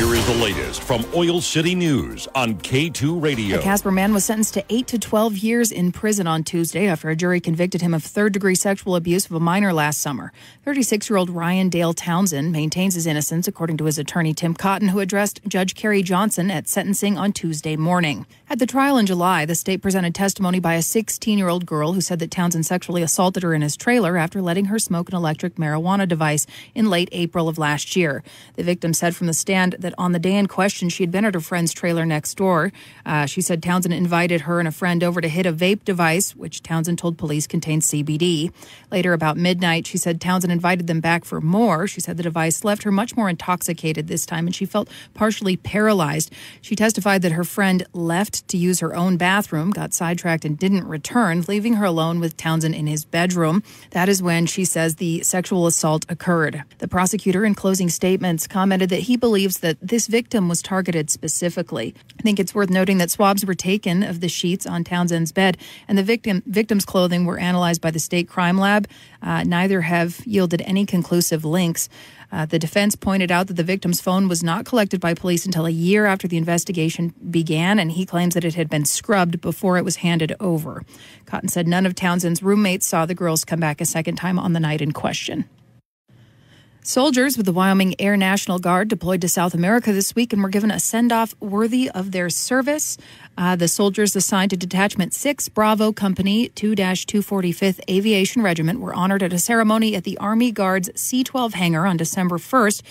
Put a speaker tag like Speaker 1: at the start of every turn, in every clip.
Speaker 1: Here is the latest from Oil City News on K2 Radio.
Speaker 2: A Casper man was sentenced to 8 to 12 years in prison on Tuesday after a jury convicted him of third-degree sexual abuse of a minor last summer. 36-year-old Ryan Dale Townsend maintains his innocence, according to his attorney Tim Cotton, who addressed Judge Kerry Johnson at sentencing on Tuesday morning. At the trial in July, the state presented testimony by a 16-year-old girl who said that Townsend sexually assaulted her in his trailer after letting her smoke an electric marijuana device in late April of last year. The victim said from the stand that on the day in question, she had been at her friend's trailer next door. She said Townsend invited her and a friend over to hit a vape device, which Townsend told police contained CBD. Later, about midnight, she said Townsend invited them back for more. She said the device left her much more intoxicated this time, and she felt partially paralyzed. She testified that her friend left to use her own bathroom, got sidetracked and didn't return, leaving her alone with Townsend in his bedroom. That is when she says the sexual assault occurred. The prosecutor, in closing statements, commented that he believes that this victim was targeted specifically. I think it's worth noting that swabs were taken of the sheets on Townsend's bed, and the victim's clothing were analyzed by the state crime lab. Neither have yielded any conclusive links. The defense pointed out that the victim's phone was not collected by police until a year after the investigation began, and he claims that it had been scrubbed before it was handed over. Cotton said none of Townsend's roommates saw the girls come back a second time on the night in question. Soldiers with the Wyoming Air National Guard deployed to South America this week and were given a send-off worthy of their service. The soldiers assigned to Detachment 6 Bravo Company 2-245th Aviation Regiment were honored at a ceremony at the Army Guard's C-12 hangar on December 1st.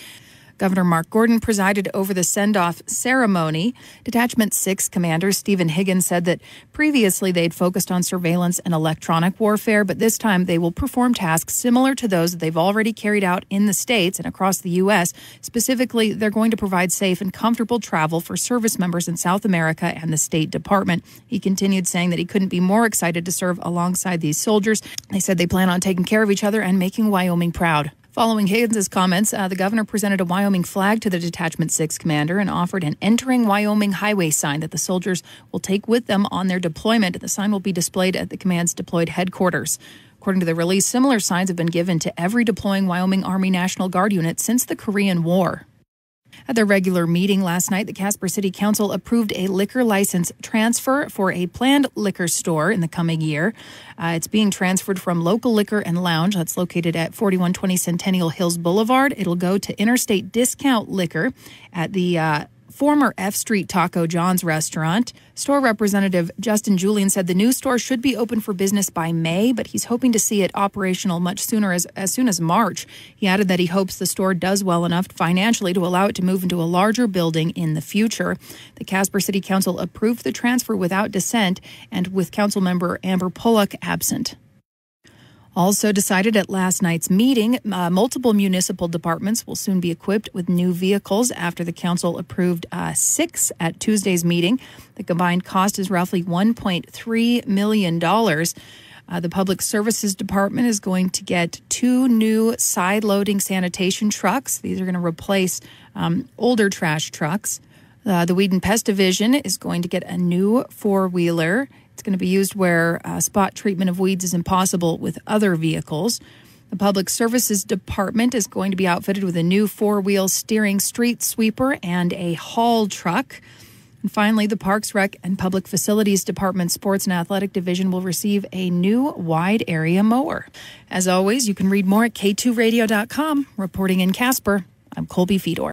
Speaker 2: Governor Mark Gordon presided over the send-off ceremony. Detachment 6 Commander Stephen Higgins said that previously they'd focused on surveillance and electronic warfare, but this time they will perform tasks similar to those that they've already carried out in the States and across the U.S. Specifically, they're going to provide safe and comfortable travel for service members in South America and the State Department. He continued saying that he couldn't be more excited to serve alongside these soldiers. They said they plan on taking care of each other and making Wyoming proud. Following Higgins' comments, the governor presented a Wyoming flag to the Detachment 6 commander and offered an Entering Wyoming Highway sign that the soldiers will take with them on their deployment. The sign will be displayed at the command's deployed headquarters. According to the release, similar signs have been given to every deploying Wyoming Army National Guard unit since the Korean War. At their regular meeting last night, the Casper City Council approved a liquor license transfer for a planned liquor store in the coming year. It's being transferred from Local Liquor and Lounge, that's located at 4120 Centennial Hills Boulevard. It'll go to Interstate Discount Liquor at the former F Street Taco John's restaurant. Store representative Justin Julian said the new store should be open for business by May, but he's hoping to see it operational much sooner, as soon as March. He added that he hopes the store does well enough financially to allow it to move into a larger building in the future. The Casper City Council approved the transfer without dissent and with council member Amber Pollock absent. Also decided at last night's meeting, multiple municipal departments will soon be equipped with new vehicles after the council approved 6 at Tuesday's meeting. The combined cost is roughly $1.3 million. The Public Services Department is going to get 2 new side-loading sanitation trucks. These are going to replace older trash trucks. The Weed and Pest Division is going to get a new 4-wheeler. It's going to be used where spot treatment of weeds is impossible with other vehicles. The Public Services Department is going to be outfitted with a new 4-wheel steering street sweeper and a haul truck. And finally, the Parks, Rec, and Public Facilities Department Sports and Athletic Division will receive a new wide area mower. As always, you can read more at k2radio.com. Reporting in Casper, I'm Colby Fedor.